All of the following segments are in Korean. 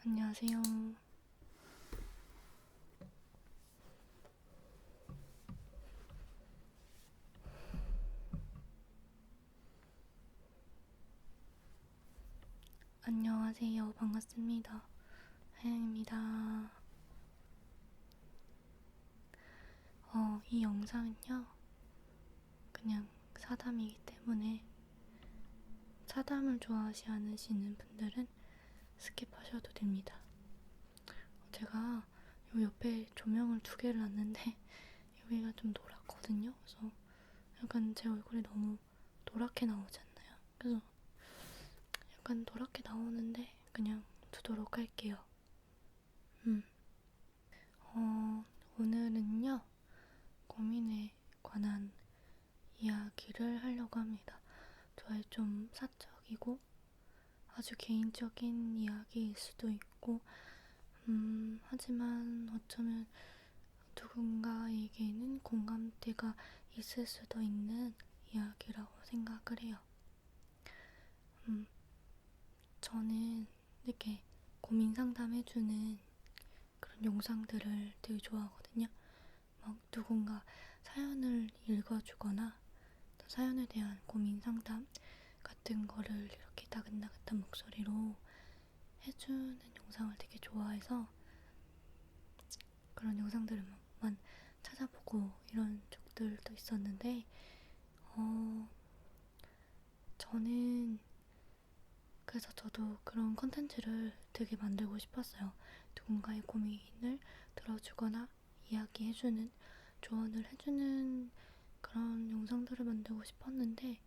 안녕하세요. 안녕하세요. 반갑습니다. 하영입니다. 이 영상은요, 그냥 사담이기 때문에 사담을 좋아하지 않으시는 분들은 스킵하셔도 됩니다. 제가 요 옆에 조명을 두 개를 놨는데 여기가 좀 노랗거든요. 그래서 약간 제 얼굴이 너무 노랗게 나오지 않나요? 그래서 약간 노랗게 나오는데 그냥 두도록 할게요. 오늘은요, 고민에 관한 이야기를 하려고 합니다. 저의 좀 사적이고 아주 개인적인 이야기일 수도 있고, 하지만 어쩌면 누군가에게는 공감대가 있을 수도 있는 이야기라고 생각을 해요. 저는 이렇게 고민 상담해주는 그런 영상들을 되게 좋아하거든요. 막 누군가 사연을 읽어주거나 또 사연에 대한 고민 상담 같은 거를 이렇게 나긋나긋한 목소리로 해주는 영상을 되게 좋아해서 그런 영상들만 찾아보고 이런 적들도 있었는데, 저는 그래서 저도 그런 컨텐츠를 되게 만들고 싶었어요. 누군가의 고민을 들어주거나 이야기해주는, 조언을 해주는 그런 영상들을 만들고 싶었는데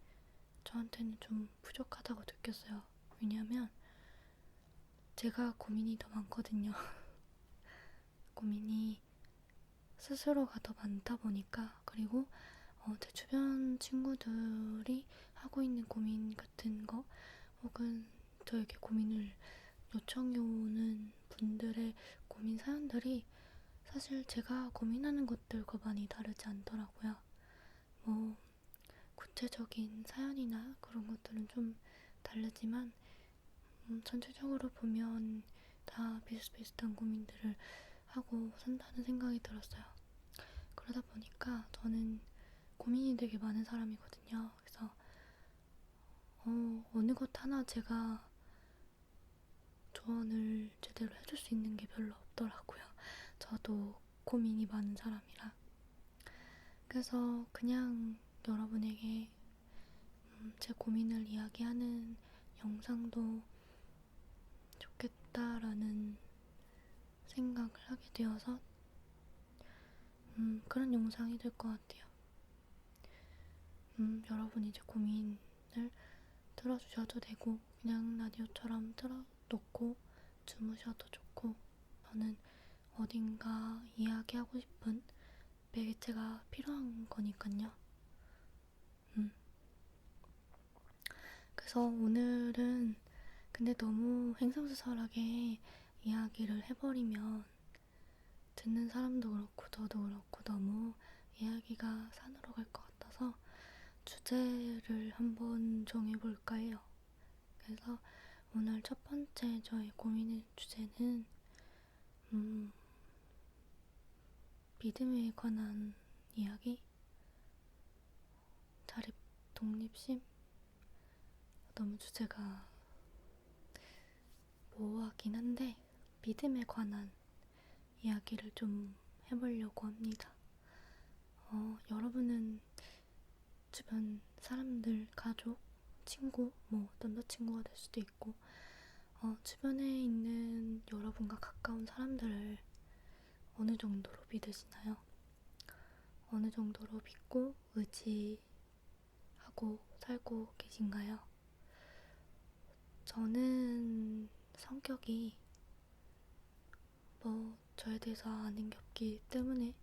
저한테는 좀 부족하다고 느꼈어요. 왜냐하면 제가 고민이 더 많거든요. 고민이 스스로가 더 많다 보니까, 그리고 제 주변 친구들이 하고 있는 고민 같은 거, 혹은 저에게 고민을 요청해오는 분들의 고민 사연들이 사실 제가 고민하는 것들과 많이 다르지 않더라고요. 뭐 구체적인 사연이나 그런 것들은 좀 다르지만, 전체적으로 보면 다 비슷비슷한 고민들을 하고 산다는 생각이 들었어요. 그러다 보니까 저는 고민이 되게 많은 사람이거든요. 그래서 어느 것 하나 제가 조언을 제대로 해줄 수 있는 게 별로 없더라고요. 저도 고민이 많은 사람이라. 그래서 그냥 여러분에게 제 고민을 이야기하는 영상도 좋겠다라는 생각을 하게 되어서 그런 영상이 될 것 같아요. 여러분이 제 고민을 들어주셔도 되고 그냥 라디오처럼 틀어놓고 주무셔도 좋고, 저는 어딘가 이야기하고 싶은 매개체가 필요한 거니까요. 그래서 오늘은 근데 너무 횡설수설하게 이야기를 해버리면 듣는 사람도 그렇고 저도 그렇고 너무 이야기가 산으로 갈 것 같아서 주제를 한번 정해볼까 해요. 그래서 오늘 첫 번째 저의 고민의 주제는 믿음에 관한 이야기? 자립, 독립심? 너무 주제가 모호하긴 한데 믿음에 관한 이야기를 좀 해보려고 합니다. 여러분은 주변 사람들, 가족, 친구, 뭐 남자친구가 될 수도 있고, 주변에 있는 여러분과 가까운 사람들을 어느 정도로 믿으시나요? 어느 정도로 믿고 의지하고 살고 계신가요? 저는 성격이 저에 대해서 아는 게 없기 때문에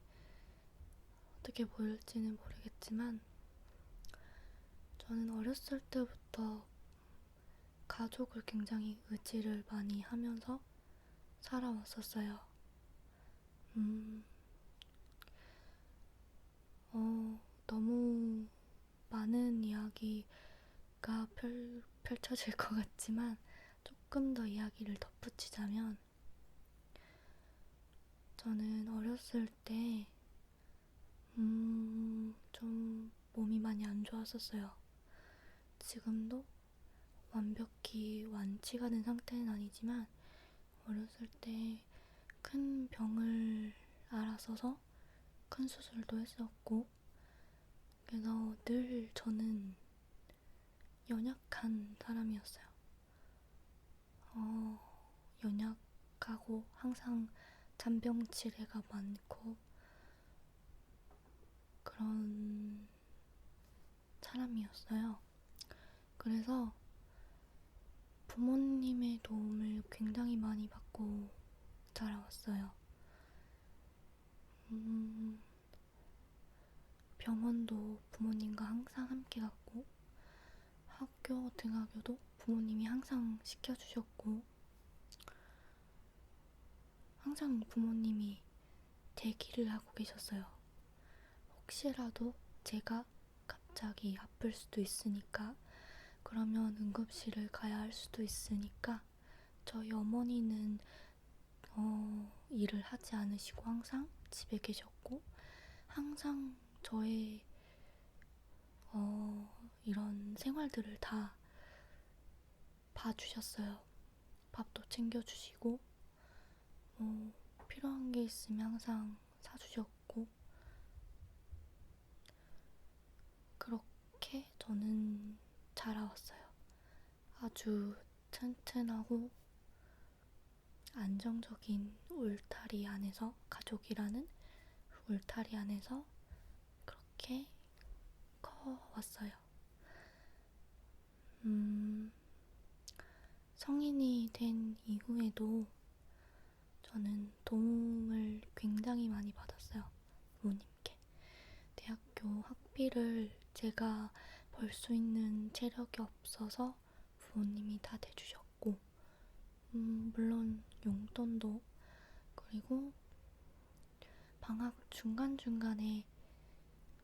어떻게 보일지는 모르겠지만, 저는 어렸을 때부터 가족을 굉장히 의지를 많이 하면서 살아왔었어요. 너무 많은 이야기가 펼쳐질 것 같지만 조금 더 이야기를 덧붙이자면, 저는 어렸을 때, 좀 몸이 많이 안 좋았었어요. 지금도 완벽히 완치가 된 상태는 아니지만, 어렸을 때 큰 병을 앓았어서 큰 수술도 했었고, 그래서 늘 저는 연약한 사람이었어요. 연약하고 항상 잔병치레가 많고 그런 사람이었어요. 그래서 부모님의 도움을 굉장히 많이 받고 자라왔어요. 병원도 부모님과 항상 함께 갔고, 학교, 등하교도 부모님이 항상 시켜주셨고, 항상 부모님이 대기를 하고 계셨어요. 혹시라도 제가 갑자기 아플 수도 있으니까, 그러면 응급실을 가야 할 수도 있으니까, 저희 어머니는 일을 하지 않으시고 항상 집에 계셨고, 항상 저의 이런 생활들을 다 봐주셨어요. 밥도 챙겨주시고, 필요한 게 있으면 항상 사주셨고, 그렇게 저는 자라왔어요. 아주 튼튼하고 안정적인 울타리 안에서, 가족이라는 울타리 안에서 그렇게 커왔어요. 성인이 된 이후에도 저는 도움을 굉장히 많이 받았어요. 부모님께. 대학교 학비를 제가 벌 수 있는 체력이 없어서 부모님이 다 대주셨고, 물론 용돈도, 그리고 방학 중간중간에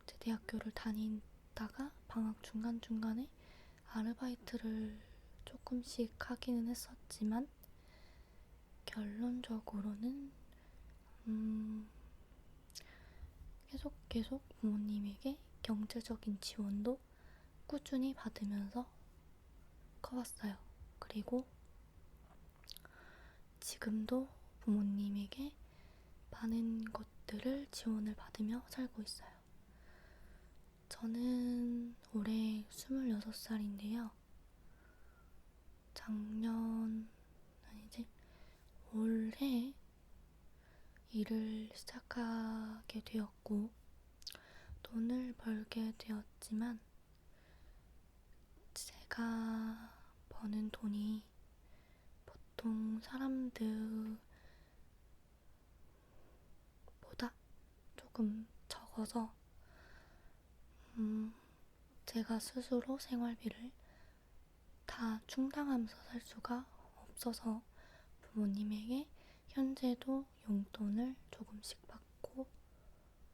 제 대학교를 다니다가 방학 중간중간에 아르바이트를 조금씩 하기는 했었지만, 결론적으로는 계속 부모님에게 경제적인 지원도 꾸준히 받으면서 커왔어요. 그리고 지금도 부모님에게 많은 것들을 지원을 받으며 살고 있어요. 저는 올해 26살인데요. 올해 일을 시작하게 되었고, 돈을 벌게 되었지만, 제가 버는 돈이 보통 사람들보다 조금 적어서, 제가 스스로 생활비를 다 충당하면서 살 수가 없어서 부모님에게 현재도 용돈을 조금씩 받고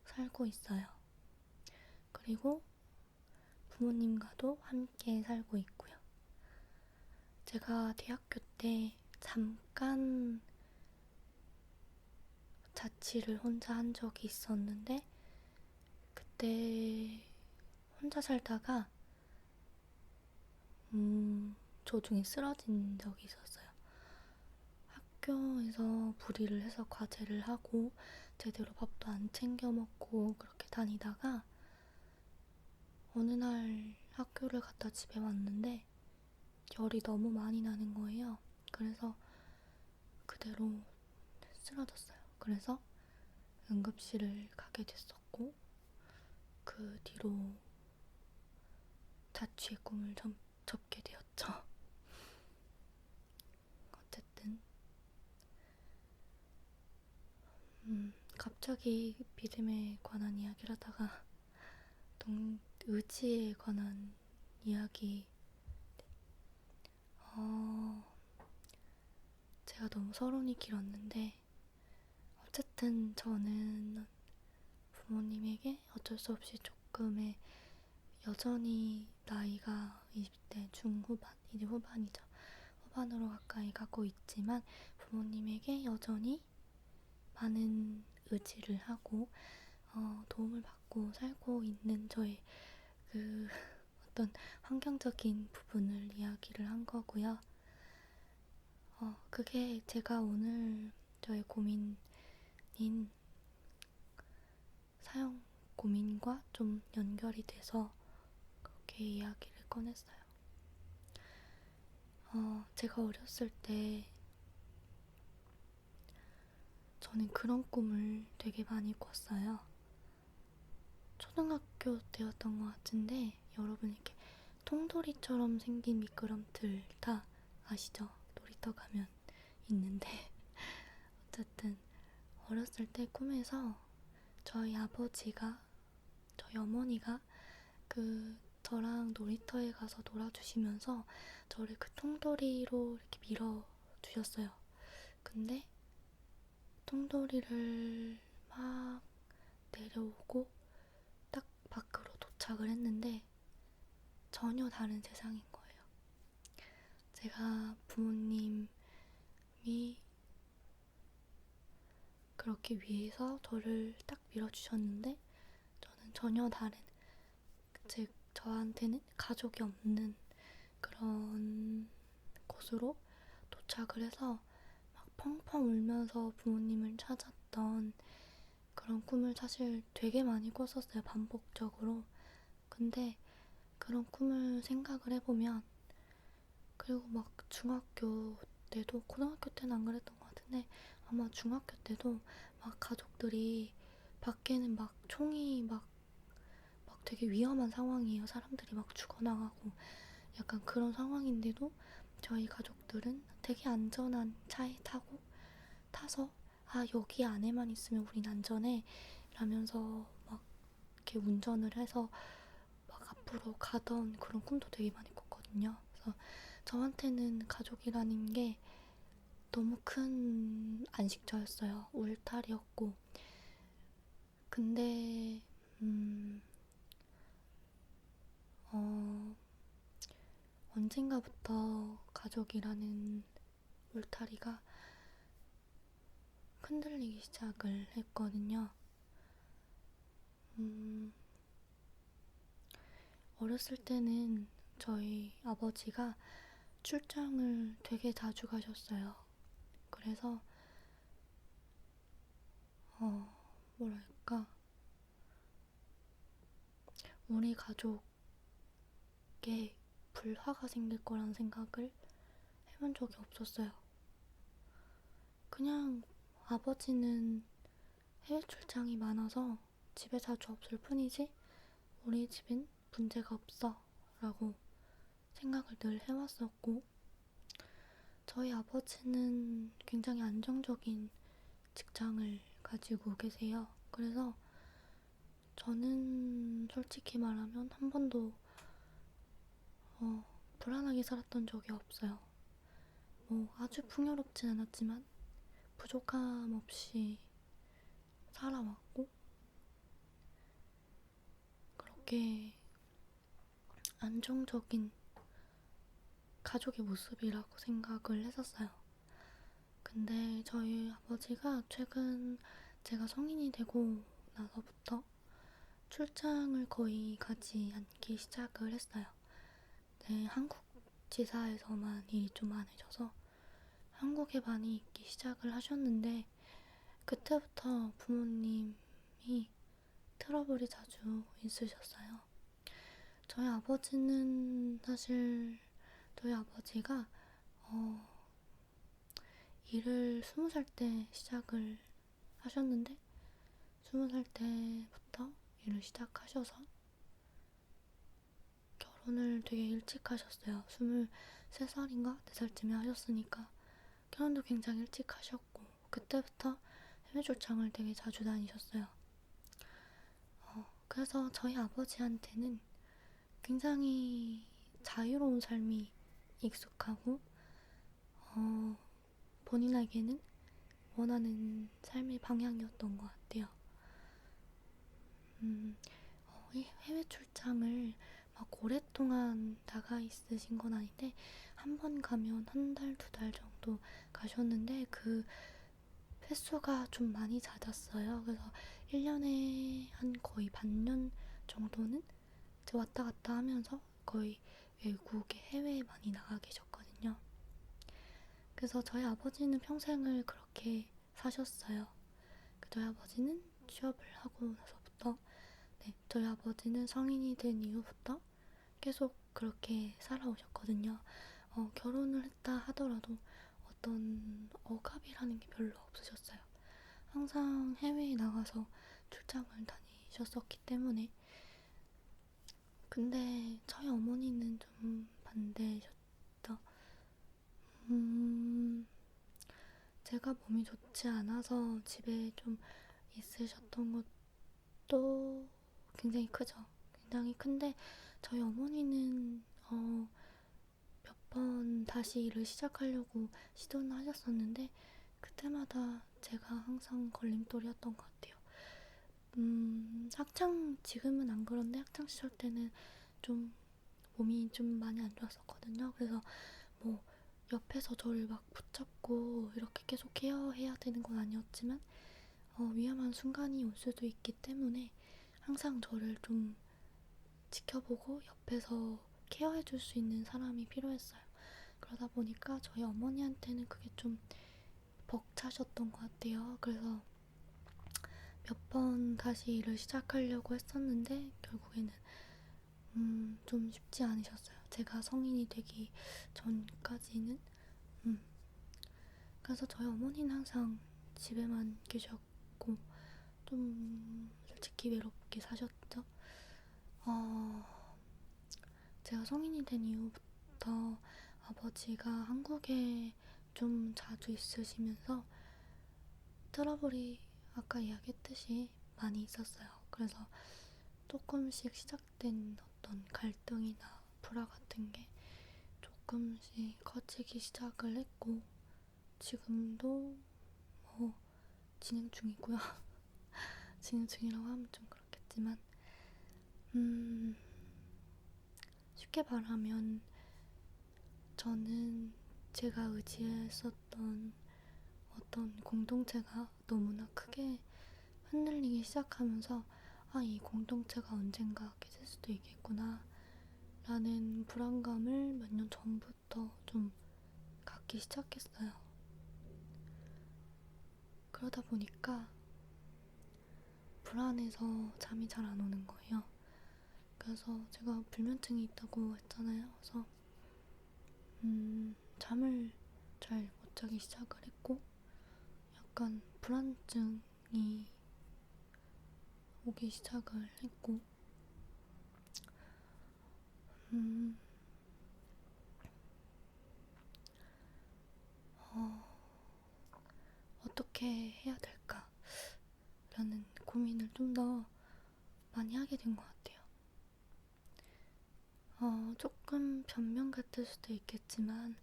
살고 있어요. 그리고 부모님과도 함께 살고 있고요. 제가 대학교 때 잠깐 자취를 혼자 한 적이 있었는데, 그때 혼자 살다가 도중에 쓰러진 적이 있었어요. 학교에서 불이를 해서 과제를 하고 제대로 밥도 안 챙겨 먹고 그렇게 다니다가 어느 날 학교를 갔다 집에 왔는데 열이 너무 많이 나는 거예요. 그래서 그대로 쓰러졌어요. 그래서 응급실을 가게 됐었고, 그 뒤로 자취의 꿈을 접게 되었죠. 어쨌든 갑자기 믿음에 관한 이야기를 하다가 의지에 관한 이야기. 제가 너무 서론이 길었는데, 어쨌든 저는 부모님에게 어쩔 수 없이 조금의, 여전히 나이가 20대 중후반, 이제 후반이죠. 초반으로 가까이 가고 있지만 부모님에게 여전히 많은 의지를 하고 도움을 받고 살고 있는 저의 그 어떤 환경적인 부분을 이야기를 한 거고요. 그게 제가 오늘 저의 고민인 사형 고민과 좀 연결이 돼서 그렇게 이야기를 꺼냈어요. 제가 어렸을 때 저는 그런 꿈을 되게 많이 꿨어요. 초등학교 때였던 것 같은데 여러분 이렇게 통돌이처럼 생긴 미끄럼틀 다 아시죠? 놀이터 가면 있는데 어쨌든 어렸을 때 꿈에서 저희 아버지가 저희 어머니가 저랑 놀이터에 가서 놀아주시면서 저를 그 통돌이로 이렇게 밀어주셨어요. 근데 통돌이를 막 내려오고 딱 밖으로 도착을 했는데 전혀 다른 세상인 거예요. 제가 부모님이 그렇게 위에서 저를 딱 밀어주셨는데 저는 전혀 다른, 즉 저한테는 가족이 없는 그런 곳으로 도착을 해서 막 펑펑 울면서 부모님을 찾았던 그런 꿈을 사실 되게 많이 꿨었어요, 반복적으로. 근데 그런 꿈을 생각을 해보면, 그리고 막 중학교 때도, 고등학교 때는 안 그랬던 것 같은데 아마 중학교 때도 막 가족들이 밖에는 막 총이 막 되게 위험한 상황이에요. 사람들이 막 죽어나가고 약간 그런 상황인데도 저희 가족들은 되게 안전한 차에 타서 여기 안에만 있으면 우린 안전해 라면서 막 이렇게 운전을 해서 막 앞으로 가던 그런 꿈도 되게 많이 꿨거든요. 그래서 저한테는 가족이라는 게 너무 큰 안식처였어요. 울타리였고. 근데 언젠가부터 가족이라는 울타리가 흔들리기 시작을 했거든요. 어렸을 때는 저희 아버지가 출장을 되게 자주 가셨어요. 그래서 뭐랄까, 우리 가족에 불화가 생길 거란 생각을 해본 적이 없었어요. 그냥 아버지는 해외 출장이 많아서 집에 자주 없을 뿐이지 우리 집엔 문제가 없어 라고 생각을 늘 해왔었고, 저희 아버지는 굉장히 안정적인 직장을 가지고 계세요. 그래서 저는 솔직히 말하면 한 번도 불안하게 살았던 적이 없어요. 뭐 아주 풍요롭진 않았지만 부족함 없이 살아왔고, 그렇게 안정적인 가족의 모습이라고 생각을 했었어요. 근데 저희 아버지가 최근 제가 성인이 되고 나서부터 출장을 거의 가지 않기 시작을 했어요. 네, 한국 지사에서만 일이 좀 많아져서 한국에 많이 있기 시작을 하셨는데, 그때부터 부모님이 트러블이 자주 있으셨어요. 저희 아버지는 사실 저희 아버지가 일을 20살 때 시작을 하셨는데 20살 때부터 일을 시작하셔서 결혼을 되게 일찍 하셨어요. 23살인가 4살쯤에 하셨으니까 결혼도 굉장히 일찍 하셨고, 그때부터 해외 출장을 되게 자주 다니셨어요. 그래서 저희 아버지한테는 굉장히 자유로운 삶이 익숙하고 본인에게는 원하는 삶의 방향이었던 것 같아요. 해외 출장을 막 오랫동안 나가 있으신 건 아닌데 한 번 가면 한 달, 두 달 정도 가셨는데 그 횟수가 좀 많이 잦았어요. 그래서 1년에 한 거의 반년 정도는 왔다 갔다 하면서 거의 외국에 해외에 많이 나가 계셨거든요. 그래서 저희 아버지는 평생을 그렇게 사셨어요. 저희 아버지는 취업을 하고 나서부터 저희 아버지는 성인이 된 이후부터 계속 그렇게 살아오셨거든요. 결혼을 했다 하더라도 어떤 억압이라는 게 별로 없으셨어요. 항상 해외에 나가서 출장을 다니셨었기 때문에. 근데 저희 어머니는 좀 반대셨죠. 제가 몸이 좋지 않아서 집에 좀 있으셨던 것도 굉장히 크죠. 굉장히 큰데 저희 어머니는 몇 번 다시 일을 시작하려고 시도는 하셨었는데 그때마다 제가 항상 걸림돌이었던 것 같아요. 지금은 안 그런데 학창 시절 때는 좀 몸이 좀 많이 안 좋았었거든요. 그래서 뭐 옆에서 저를 막 붙잡고 이렇게 계속 케어해야 되는 건 아니었지만 위험한 순간이 올 수도 있기 때문에 항상 저를 좀 지켜보고 옆에서 케어해줄 수 있는 사람이 필요했어요. 그러다 보니까 저희 어머니한테는 그게 좀 벅차셨던 것 같아요. 그래서 몇 번 다시 일을 시작하려고 했었는데 결국에는 좀 쉽지 않으셨어요. 제가 성인이 되기 전까지는. 그래서 저희 어머니는 항상 집에만 계셨고 좀 솔직히 외롭게 사셨죠. 제가 성인이 된 이후부터 아버지가 한국에 좀 자주 있으시면서 트러블이 아까 이야기했듯이 많이 있었어요. 그래서 조금씩 시작된 어떤 갈등이나 불화 같은 게 조금씩 커지기 시작을 했고 지금도 진행 중이고요. 진행 중이라고 하면 좀 그렇겠지만 쉽게 말하면 저는 제가 의지했었던 어떤 공동체가 너무나 크게 흔들리기 시작하면서 이 공동체가 언젠가 깨질 수도 있겠구나 라는 불안감을 몇 년 전부터 좀 갖기 시작했어요. 그러다 보니까 불안해서 잠이 잘 안 오는 거예요. 그래서 제가 불면증이 있다고 했잖아요. 그래서 잠을 잘 못 자기 시작을 했고 약간 불안증이 오기 시작을 했고 어떻게 해야 될까 라는 고민을 좀 더 많이 하게 된 것 같아요. 조금 변명 같을 수도 있겠지만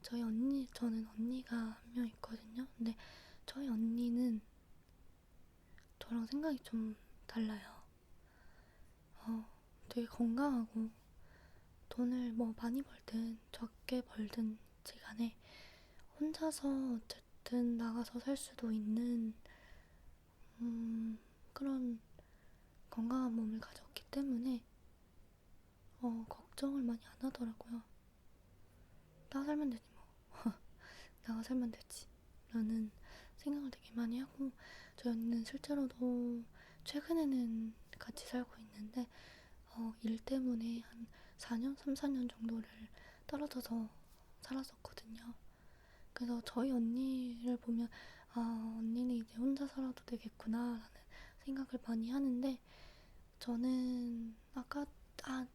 저는 언니가 한 명 있거든요. 근데 저희 언니는 저랑 생각이 좀 달라요. 되게 건강하고 돈을 뭐 많이 벌든 적게 벌든 간에 혼자서 어쨌든 나가서 살 수도 있는 그런 건강한 몸을 가졌기 때문에 걱정을 많이 안 하더라고요. 나가 살면 되지 뭐. 나가 살면 되지 라는 생각을 되게 많이 하고 저희 언니는 실제로도 최근에는 같이 살고 있는데 일 때문에 한 4년, 3, 4년 정도를 떨어져서 살았었거든요. 그래서 저희 언니를 보면 언니는 이제 혼자 살아도 되겠구나 라는 생각을 많이 하는데 저는 아까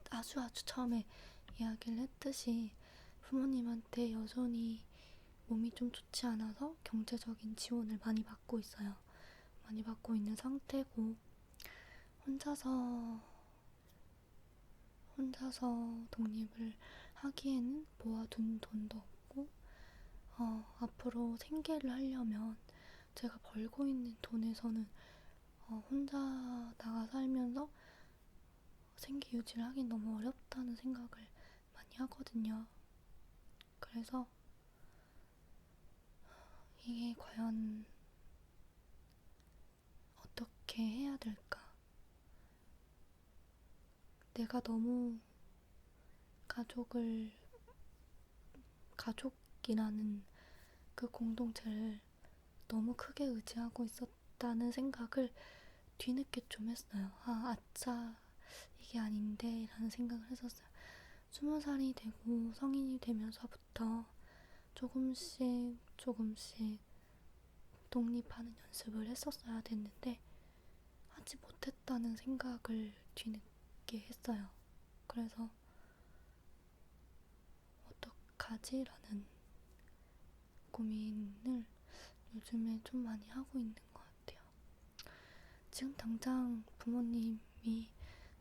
아주 처음에 이야기를 했듯이 부모님한테 여전히 몸이 좀 좋지 않아서 경제적인 지원을 많이 받고 있어요. 많이 받고 있는 상태고 혼자서 독립을 하기에는 모아둔 돈도 없고 앞으로 생계를 하려면 제가 벌고 있는 돈에서는 혼자 나가 살면서 생계 유지를 하긴 너무 어렵다는 생각을 많이 하거든요. 그래서 이게 과연 어떻게 해야 될까? 내가 너무 가족을, 가족이라는 그 공동체를 너무 크게 의지하고 있었다는 생각을 뒤늦게 좀 했어요. 아, 아차, 이게 아닌데 라는 생각을 했었어요. 20살이 되고 성인이 되면서부터 조금씩 조금씩 독립하는 연습을 했었어야 됐는데 하지 못했다는 생각을 뒤늦게 했어요. 그래서 어떡하지? 라는 고민을 요즘에 좀 많이 하고 있는 것 같아요. 지금 당장 부모님이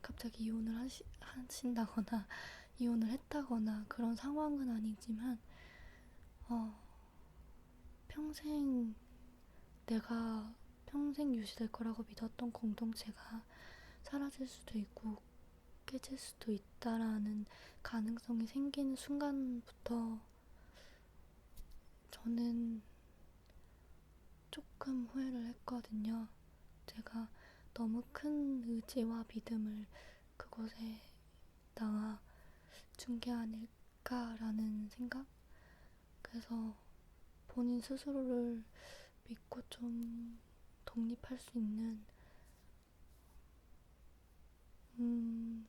갑자기 하신다거나 이혼을 했다거나 그런 상황은 아니지만 평생 내가 평생 유지될 거라고 믿었던 공동체가 사라질 수도 있고 깨질 수도 있다라는 가능성이 생기는 순간부터 저는 조금 후회를 했거든요. 제가 너무 큰 의지와 믿음을 그곳에다가 준 게 아닐까라는 생각? 그래서 본인 스스로를 믿고 좀 독립할 수 있는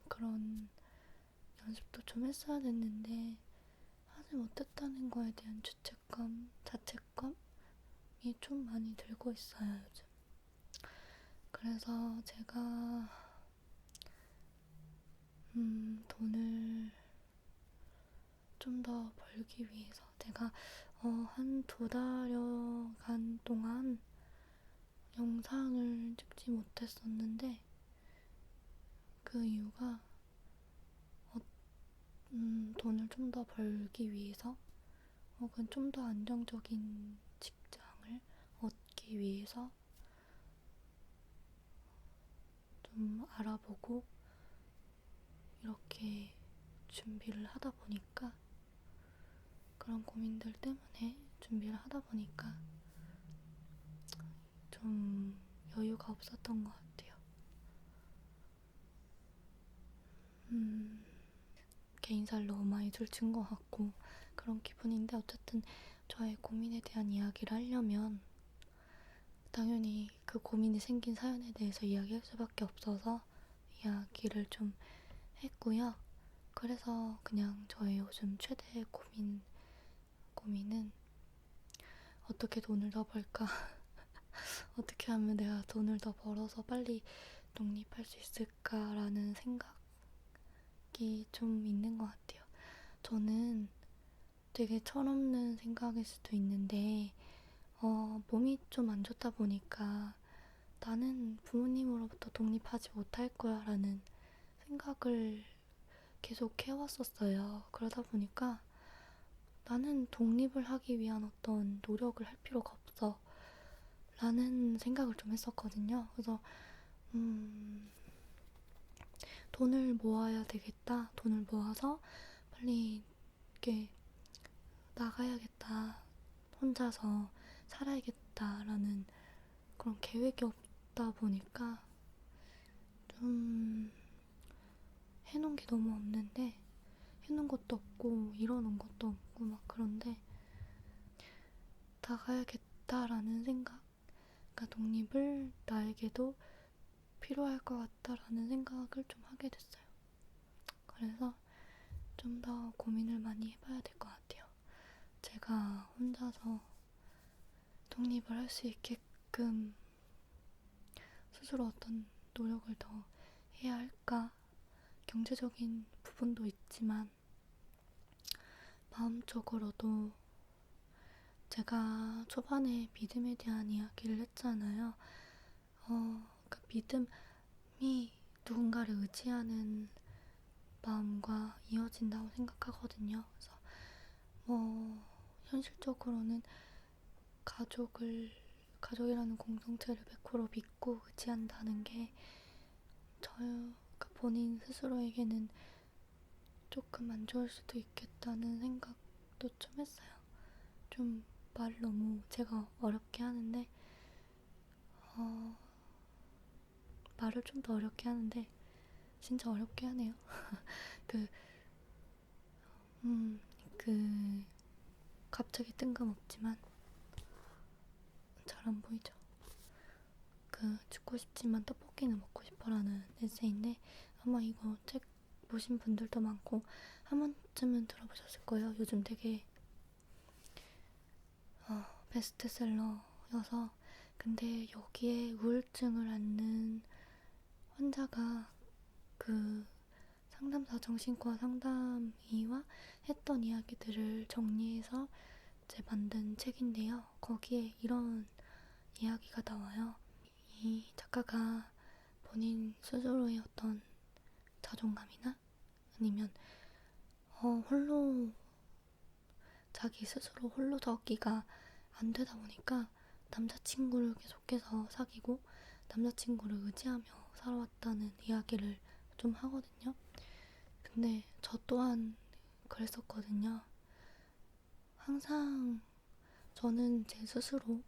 그런 연습도 좀 했어야 됐는데 하지 못했다는 거에 대한 죄책감, 자책감이 좀 많이 들고 있어요, 요즘. 그래서 제가 돈을 좀 더 벌기 위해서 제가 한 2달여간 동안 영상을 찍지 못했었는데 그 이유가 돈을 좀 더 벌기 위해서 혹은 좀 더 안정적인 직장을 얻기 위해서 좀 알아보고 이렇게 준비를 하다 보니까 그런 고민들 때문에 준비를 하다 보니까 좀 여유가 없었던 것 같아요. 개인사를 너무 많이 들춘 것 같고 그런 기분인데 어쨌든 저의 고민에 대한 이야기를 하려면 당연히 그 고민이 생긴 사연에 대해서 이야기할 수밖에 없어서 이야기를 좀 했고요. 그래서 그냥 저의 요즘 최대의 고민은 어떻게 돈을 더 벌까? 어떻게 하면 내가 돈을 더 벌어서 빨리 독립할 수 있을까라는 생각이 좀 있는 것 같아요. 저는 되게 철없는 생각일 수도 있는데, 몸이 좀 안 좋다 보니까 나는 부모님으로부터 독립하지 못할 거야 라는 생각을 계속 해왔었어요. 그러다 보니까 나는 독립을 하기 위한 어떤 노력을 할 필요가 없어 라는 생각을 좀 했었거든요. 그래서 돈을 모아야 되겠다. 돈을 모아서 빨리 이렇게 나가야겠다. 혼자서 살아야겠다라는 그런 계획이 없다 보니까 좀 해놓은 게 너무 없는데 해놓은 것도 없고 이뤄놓은 것도 없고 막 그런데 나가야겠다라는 생각, 그러니까 독립을 나에게도 필요할 것 같다라는 생각을 좀 하게 됐어요. 그래서 좀 더 고민을 많이 해봐야 될 것 같아요. 제가 혼자서 독립을 할 수 있게끔 스스로 어떤 노력을 더 해야 할까? 경제적인 부분도 있지만 마음적으로도 제가 초반에 믿음에 대한 이야기를 했잖아요. 그러니까 믿음이 누군가를 의지하는 마음과 이어진다고 생각하거든요. 그래서 현실적으로는 가족이라는 공동체를 100% 믿고 의지한다는 게 그러니까 본인 스스로에게는 조금 안 좋을 수도 있겠다는 생각도 좀 했어요. 좀 말을 너무 제가 어렵게 하는데, 어, 말을 좀 더 어렵게 하는데, 진짜 어렵게 하네요. 그, 음, 그, 갑자기 뜬금없지만, 잘 안 보이죠? 그, 죽고 싶지만 떡볶이는 먹고 싶어라는 에세이인데, 아마 이거 책 보신 분들도 많고, 한 번쯤은 들어보셨을 거예요. 요즘 되게, 베스트셀러여서. 근데 여기에 우울증을 앓는 환자가 그 상담사 정신과 상담의와 했던 이야기들을 정리해서 이제 만든 책인데요. 거기에 이런 이야기가 나와요. 이 작가가 본인 스스로의 어떤 자존감이나 아니면 홀로 자기 스스로 홀로서기가 안 되다 보니까 남자친구를 계속해서 사귀고 남자친구를 의지하며 살아왔다는 이야기를 좀 하거든요. 근데 저 또한 그랬었거든요. 항상 저는 제 스스로,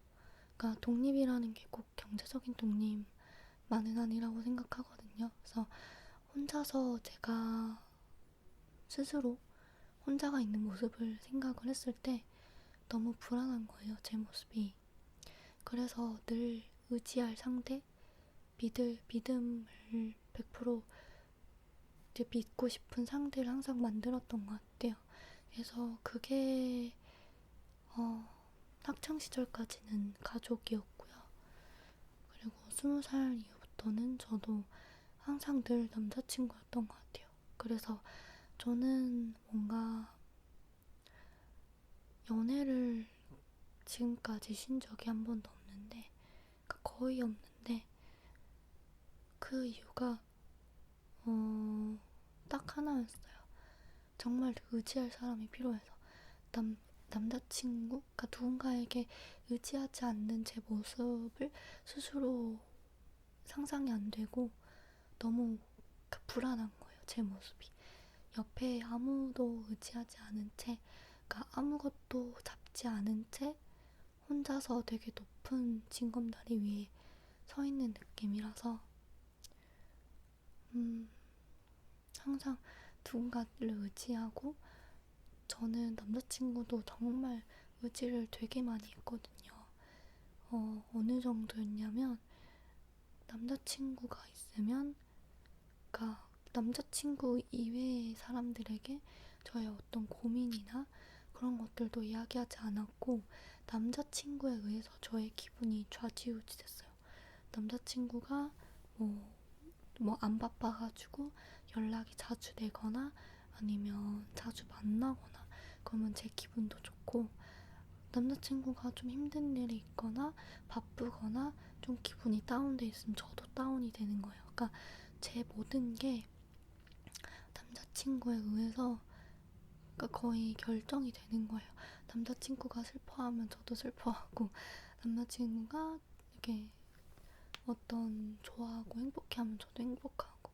그러니까 독립이라는 게 꼭 경제적인 독립만은 아니라고 생각하거든요. 그래서 혼자서 제가 스스로 혼자가 있는 모습을 생각을 했을 때 너무 불안한 거예요, 제 모습이. 그래서 늘 의지할 상대, 믿음을 100% 이제 믿고 싶은 상대를 항상 만들었던 것 같아요. 그래서 그게 학창 시절까지는 가족이었고요. 그리고 20살 이후부터는 저도 항상 늘 남자친구였던 것 같아요. 그래서 저는 뭔가 연애를 지금까지 쉰 적이 한 번도 없는데, 그러니까 거의 없는데, 그 이유가 딱 하나였어요. 정말 의지할 사람이 필요해서. 남, 남자친구? 그러니까 누군가에게 의지하지 않는 제 모습을 스스로 상상이 안 되고 너무 불안한 거예요, 제 모습이. 옆에 아무도 의지하지 않은 채, 그러니까 아무것도 잡지 않은 채 혼자서 되게 높은 징검다리 위에 서 있는 느낌이라서, 항상 누군가를 의지하고, 저는 남자친구도 정말 의지를 되게 많이 했거든요. 어느 정도였냐면, 남자친구가 있으면, 그러니까 남자친구 이외의 사람들에게 저의 어떤 고민이나 그런 것들도 이야기하지 않았고, 남자친구에 의해서 저의 기분이 좌지우지 됐어요. 남자친구가 뭐 안 바빠가지고 연락이 자주 되거나 아니면 자주 만나거나 그러면 제 기분도 좋고, 남자친구가 좀 힘든 일이 있거나 바쁘거나 좀 기분이 다운돼 있으면 저도 다운이 되는 거예요. 그러니까 제 모든 게 남자친구에 의해서, 그러니까 거의 결정이 되는 거예요. 남자친구가 슬퍼하면 저도 슬퍼하고, 남자친구가 이렇게 어떤 좋아하고 행복해하면 저도 행복하고,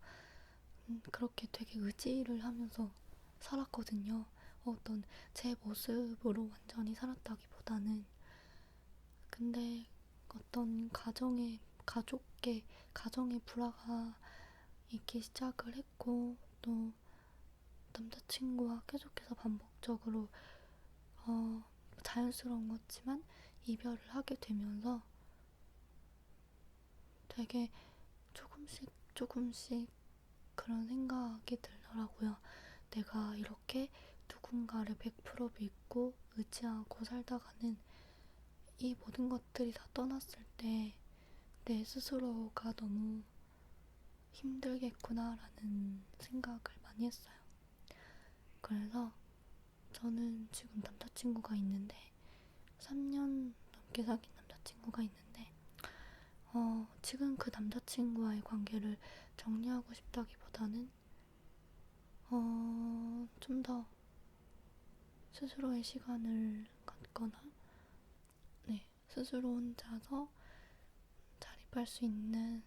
그렇게 되게 의지를 하면서 살았거든요. 어떤 제 모습으로 완전히 살았다기보다는. 근데 어떤 가정의 불화가 있기 시작을 했고, 또 남자친구와 계속해서 반복적으로 자연스러운 거지만 이별을 하게 되면서 되게 조금씩 그런 생각이 들더라고요. 내가 이렇게 누군가를 100% 믿고 의지하고 살다가는 이 모든 것들이 다 떠났을 때 내 스스로가 너무 힘들겠구나라는 생각을 많이 했어요. 그래서 저는 지금 남자친구가 있는데, 3년 넘게 사귄 남자친구가 있는데, 지금 그 남자친구와의 관계를 정리하고 싶다기보다는 좀 더 스스로의 시간을 갖거나, 네, 스스로 혼자서 자립할 수 있는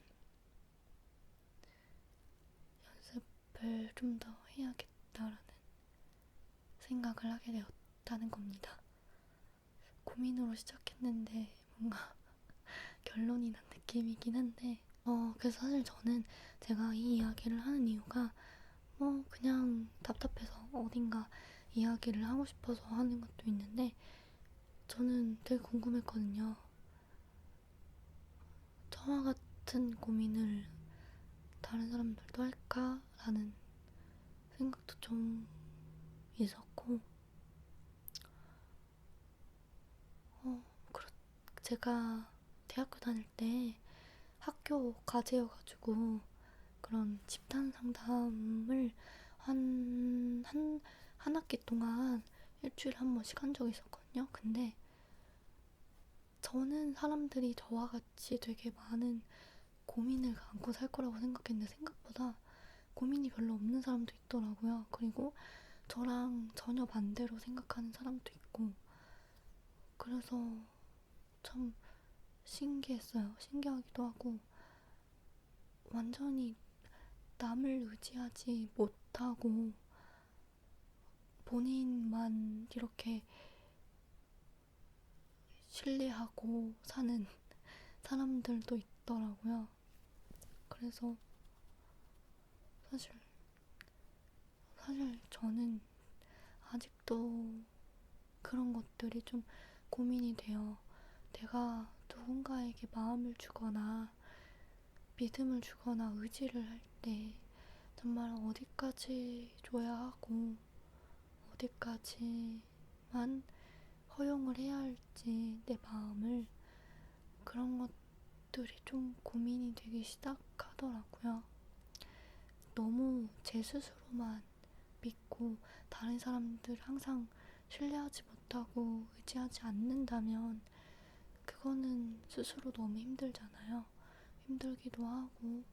노력을 좀 더 해야겠다라는 생각을 하게 되었다는 겁니다. 고민으로 시작했는데 뭔가 결론이 난 느낌이긴 한데, 그래서 사실 저는 제가 이 이야기를 하는 이유가 그냥 답답해서 어딘가 이야기를 하고 싶어서 하는 것도 있는데, 저는 되게 궁금했거든요. 저와 같은 고민을 다른 사람들도 할까라는 생각도 좀 있었고, 그렇, 제가 대학교 다닐 때 학교 과제여가지고 그런 집단 상담을 한 학기 동안 일주일에 한 번씩 한 적이 있었거든요. 근데 저는 사람들이 저와 같이 되게 많은 고민을 안고 살 거라고 생각했는데 생각보다 고민이 별로 없는 사람도 있더라고요. 그리고 저랑 전혀 반대로 생각하는 사람도 있고, 그래서 참 신기했어요. 신기하기도 하고, 완전히 남을 의지하지 못하고 본인만 이렇게 신뢰하고 사는 사람들도 있더라고요. 그래서 사실, 사실 저는 아직도 그런 것들이 좀 고민이 돼요. 내가 누군가에게 마음을 주거나 믿음을 주거나 의지를 할 때 정말 어디까지 줘야 하고 어디까지만 허용을 해야 할지 내 마음을, 그런 것들이 좀 고민이 되기 시작하더라고요. 너무 제 스스로만 믿고 다른 사람들 항상 신뢰하지 못하고 의지하지 않는다면 그거는 스스로 너무 힘들잖아요. 힘들기도 하고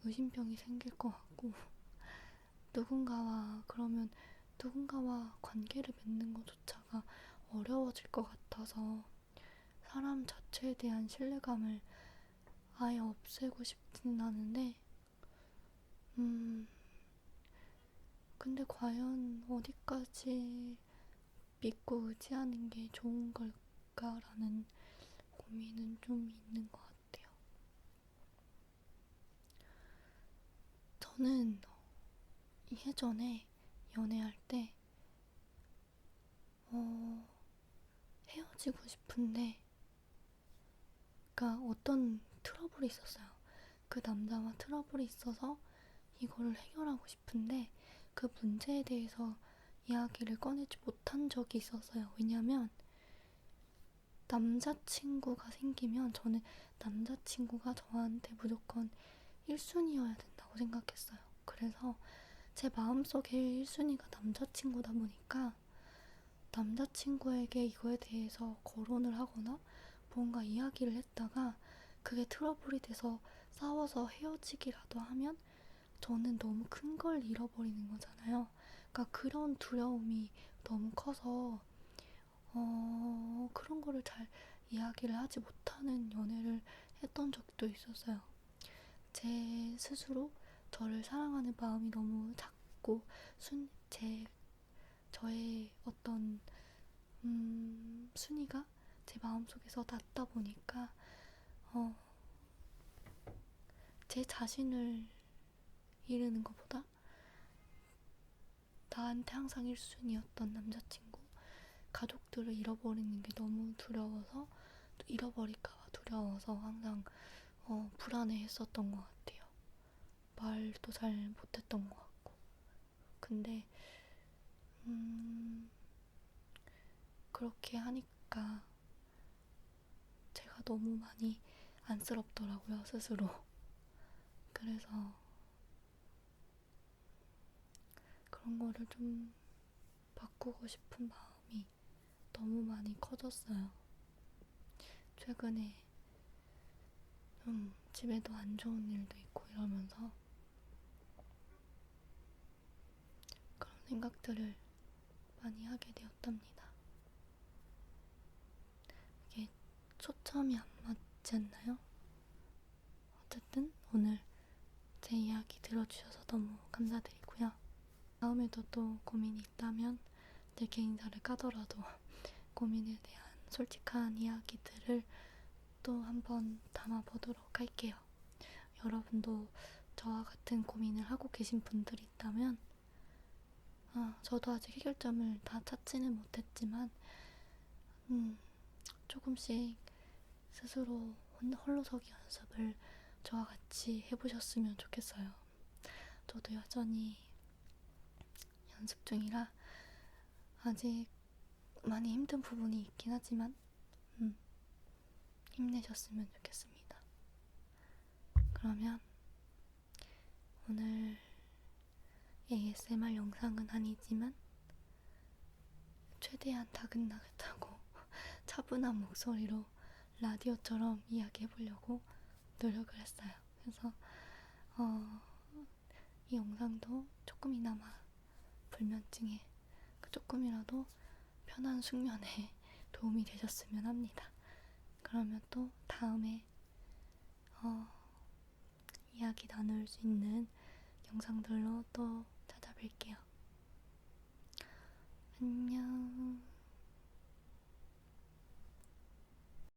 의심병이 생길 것 같고 그러면 누군가와 관계를 맺는 것조차가 어려워질 것 같아서 사람 자체에 대한 신뢰감을 아예 없애고 싶진 않은데, 근데 과연 어디까지 믿고 의지하는 게 좋은 걸까라는 고민은 좀 있는 것 같아요. 저는 예전에 연애할 때, 헤어지고 싶은데, 그러니까 어떤 트러블이 있었어요. 그 남자와 트러블이 있어서 이거를 해결하고 싶은데 그 문제에 대해서 이야기를 꺼내지 못한 적이 있었어요. 왜냐면 남자친구가 생기면 저는 남자친구가 저한테 무조건 1순위여야 된다고 생각했어요. 그래서 제 마음속에 1순위가 남자친구다 보니까 남자친구에게 이거에 대해서 거론을 하거나 뭔가 이야기를 했다가 그게 트러블이 돼서 싸워서 헤어지기라도 하면 저는 너무 큰 걸 잃어버리는 거잖아요. 그러니까 그런 두려움이 너무 커서 그런 거를 잘 이야기를 하지 못하는 연애를 했던 적도 있었어요. 제 스스로 저를 사랑하는 마음이 너무 작고 저의 어떤 순위가 제 마음속에서 낮다 보니까 제 자신을 잃는 것보다 나한테 항상 1순위였던 남자친구, 가족들을 잃어버리는 게 너무 두려워서, 또 잃어버릴까봐 두려워서 항상 불안해 했었던 것 같아요. 말도 잘 못했던 것 같고. 근데 그렇게 하니까 제가 너무 많이 안쓰럽더라고요, 스스로. 그래서 그런 거를 좀 바꾸고 싶은 마음이 너무 많이 커졌어요. 최근에 좀 집에도 안 좋은 일도 있고 이러면서 그런 생각들을 많이 하게 되었답니다. 이게 초점이 안 맞지 않나요? 어쨌든 오늘 제 이야기 들어주셔서 너무 감사드리고요. 다음에도 또 고민이 있다면 제 개인사를 까더라도 고민에 대한 솔직한 이야기들을 또 한번 담아보도록 할게요. 여러분도 저와 같은 고민을 하고 계신 분들이 있다면 저도 아직 해결점을 다 찾지는 못했지만 조금씩 스스로 홀로서기 연습을 저와 같이 해보셨으면 좋겠어요. 저도 여전히 연습 중이라 아직 많이 힘든 부분이 있긴 하지만 힘내셨으면 좋겠습니다. 그러면 오늘 ASMR 영상은 아니지만 최대한 다긋다긋하고 차분한 목소리로 라디오처럼 이야기해보려고 노력을 했어요. 그래서 이 영상도 조금이나마 불면증에 조금이라도 편한 숙면에 도움이 되셨으면 합니다. 그러면 또 다음에 이야기 나눌 수 있는 영상들로 또 찾아뵐게요. 안녕.